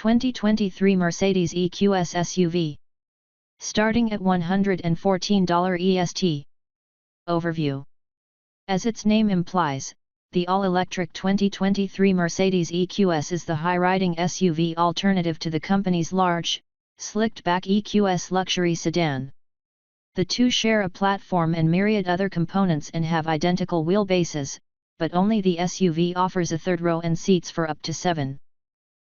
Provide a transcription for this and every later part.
2023 Mercedes EQS SUV. Starting at $114 EST. Overview. As its name implies, the all-electric 2023 Mercedes EQS is the high-riding SUV alternative to the company's large, slicked-back EQS luxury sedan. The two share a platform and myriad other components and have identical wheelbases, but only the SUV offers a third row and seats for up to 7.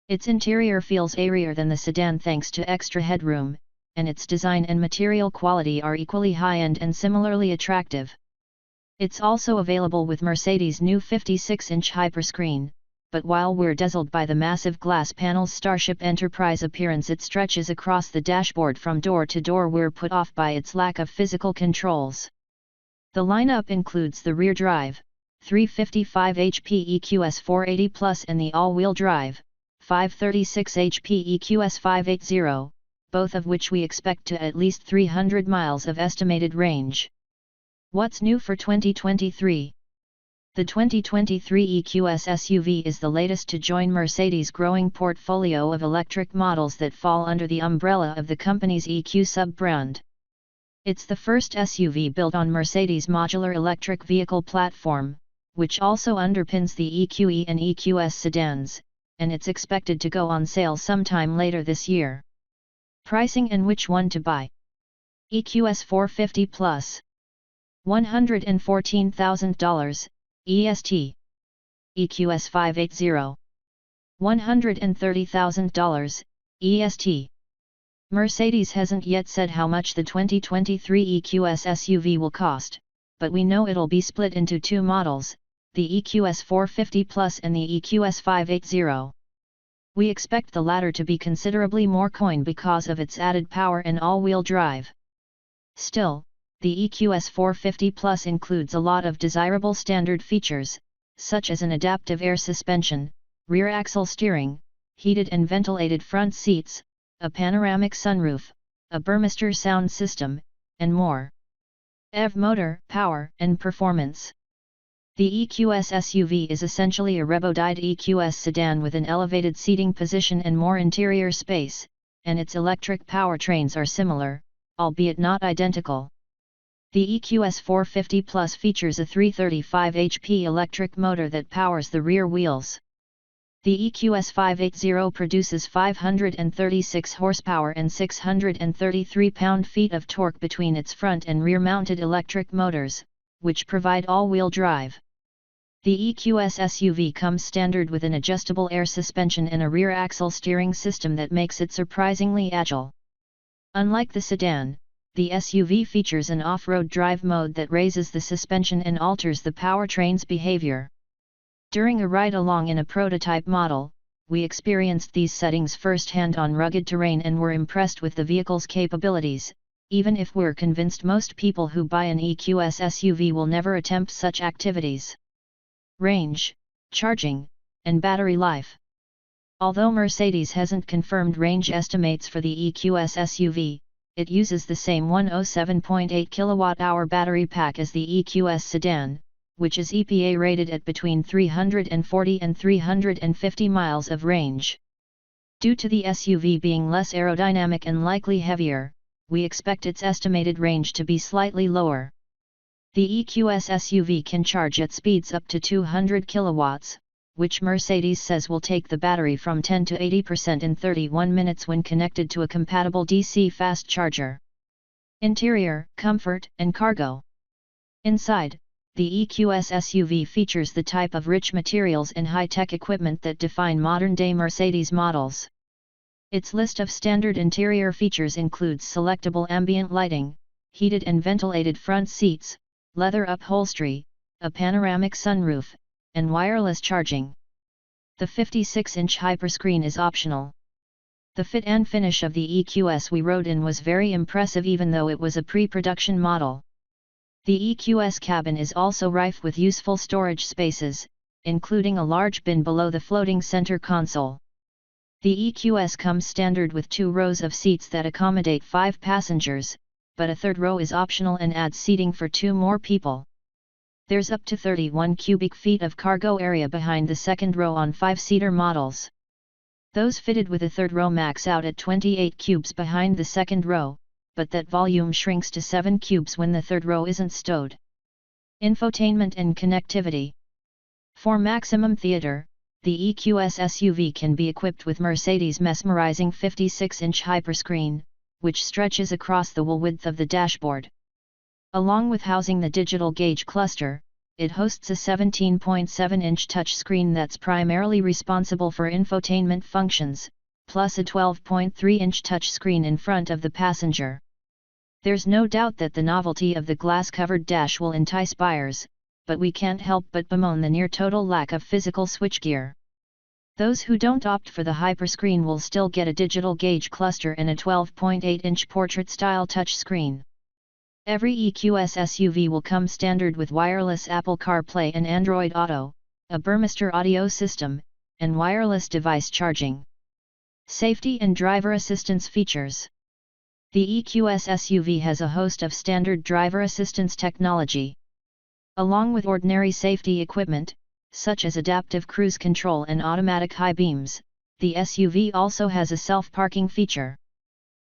Its interior feels airier than the sedan thanks to extra headroom, and its design and material quality are equally high-end and similarly attractive. It's also available with Mercedes' new 56-inch hyperscreen, but while we're dazzled by the massive glass panel's Starship Enterprise appearance it stretches across the dashboard from door to door, we're put off by its lack of physical controls. The lineup includes the rear drive, 355 HP EQS 480 Plus and the all-wheel drive, 536 HP EQS 580, both of which we expect to at least 300 miles of estimated range. What's new for 2023? The 2023 EQS SUV is the latest to join Mercedes' growing portfolio of electric models that fall under the umbrella of the company's EQ sub-brand. It's the first SUV built on Mercedes' modular electric vehicle platform, which also underpins the EQE and EQS sedans, and it's expected to go on sale sometime later this year. Pricing and which one to buy. EQS 450 Plus. $114,000, EST. EQS 580. $130,000, EST. Mercedes hasn't yet said how much the 2023 EQS SUV will cost, but we know it'll be split into two models, the EQS 450 Plus and the EQS 580. We expect the latter to be considerably more coin because of its added power and all-wheel drive. Still, the EQS 450 Plus includes a lot of desirable standard features, such as an adaptive air suspension, rear axle steering, heated and ventilated front seats, a panoramic sunroof, a Burmester sound system, and more. EV motor, power, and performance. The EQS SUV is essentially a rebodied EQS sedan with an elevated seating position and more interior space, and its electric powertrains are similar, albeit not identical. The EQS 450 Plus features a 335 HP electric motor that powers the rear wheels. The EQS 580 produces 536 horsepower and 633 pound-feet of torque between its front and rear-mounted electric motors, which provide all-wheel drive. The EQS SUV comes standard with an adjustable air suspension and a rear axle steering system that makes it surprisingly agile. Unlike the sedan, the SUV features an off-road drive mode that raises the suspension and alters the powertrain's behavior. During a ride-along in a prototype model, we experienced these settings firsthand on rugged terrain and were impressed with the vehicle's capabilities, even if we're convinced most people who buy an EQS SUV will never attempt such activities. Range, charging, and battery life. Although Mercedes hasn't confirmed range estimates for the EQS SUV, it uses the same 107.8 kWh battery pack as the EQS sedan, which is EPA rated at between 340 and 350 miles of range. Due to the SUV being less aerodynamic and likely heavier, we expect its estimated range to be slightly lower. The EQS SUV can charge at speeds up to 200 kilowatts, which Mercedes says will take the battery from 10 to 80% in 31 minutes when connected to a compatible DC fast charger. Interior, comfort, and cargo. Inside, the EQS SUV features the type of rich materials and high-tech equipment that define modern-day Mercedes models. Its list of standard interior features includes selectable ambient lighting, heated and ventilated front seats, leather upholstery, a panoramic sunroof, and wireless charging. The 56-inch hyperscreen is optional. The fit and finish of the EQS we rode in was very impressive even though it was a pre-production model. The EQS cabin is also rife with useful storage spaces, including a large bin below the floating center console. The EQS comes standard with 2 rows of seats that accommodate 5 passengers, but a third row is optional and adds seating for 2 more people. There's up to 31 cubic feet of cargo area behind the second row on 5-seater models. Those fitted with a third row max out at 28 cubes behind the second row, but that volume shrinks to 7 cubes when the third row isn't stowed. Infotainment and connectivity. For maximum theater, the EQS SUV can be equipped with Mercedes' mesmerizing 56-inch hyperscreen, which stretches across the whole width of the dashboard. Along with housing the digital gauge cluster, it hosts a 17.7-inch touchscreen that's primarily responsible for infotainment functions, plus a 12.3-inch touchscreen in front of the passenger. There's no doubt that the novelty of the glass-covered dash will entice buyers, but we can't help but bemoan the near-total lack of physical switchgear. Those who don't opt for the hyperscreen will still get a digital gauge cluster and a 12.8-inch portrait-style touchscreen. Every EQS SUV will come standard with wireless Apple CarPlay and Android Auto, a Burmester audio system, and wireless device charging. Safety and driver assistance features. The EQS SUV has a host of standard driver assistance technology. Along with ordinary safety equipment, such as adaptive cruise control and automatic high beams, the SUV also has a self-parking feature.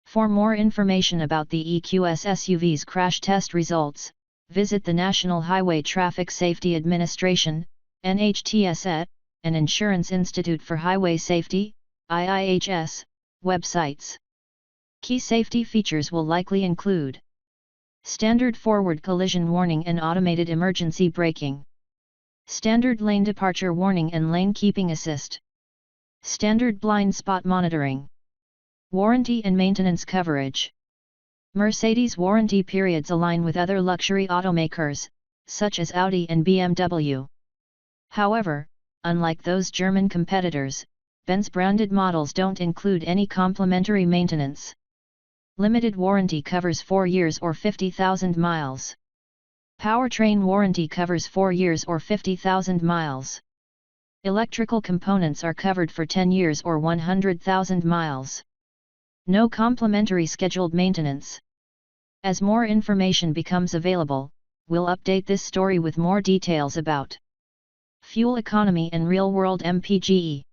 For more information about the EQS SUV's crash test results, visit the National Highway Traffic Safety Administration, NHTSA, and Insurance Institute for Highway Safety, IIHS, websites. Key safety features will likely include standard forward collision warning and automated emergency braking, standard lane departure warning and lane keeping assist, standard blind spot monitoring, warranty and maintenance coverage. Mercedes warranty periods align with other luxury automakers, such as Audi and BMW. However, unlike those German competitors, Benz-branded models don't include any complimentary maintenance. Limited warranty covers 4 years or 50,000 miles. Powertrain warranty covers 4 years or 50,000 miles. Electrical components are covered for 10 years or 100,000 miles. No complimentary scheduled maintenance. As more information becomes available, we'll update this story with more details about fuel economy and real-world MPGe.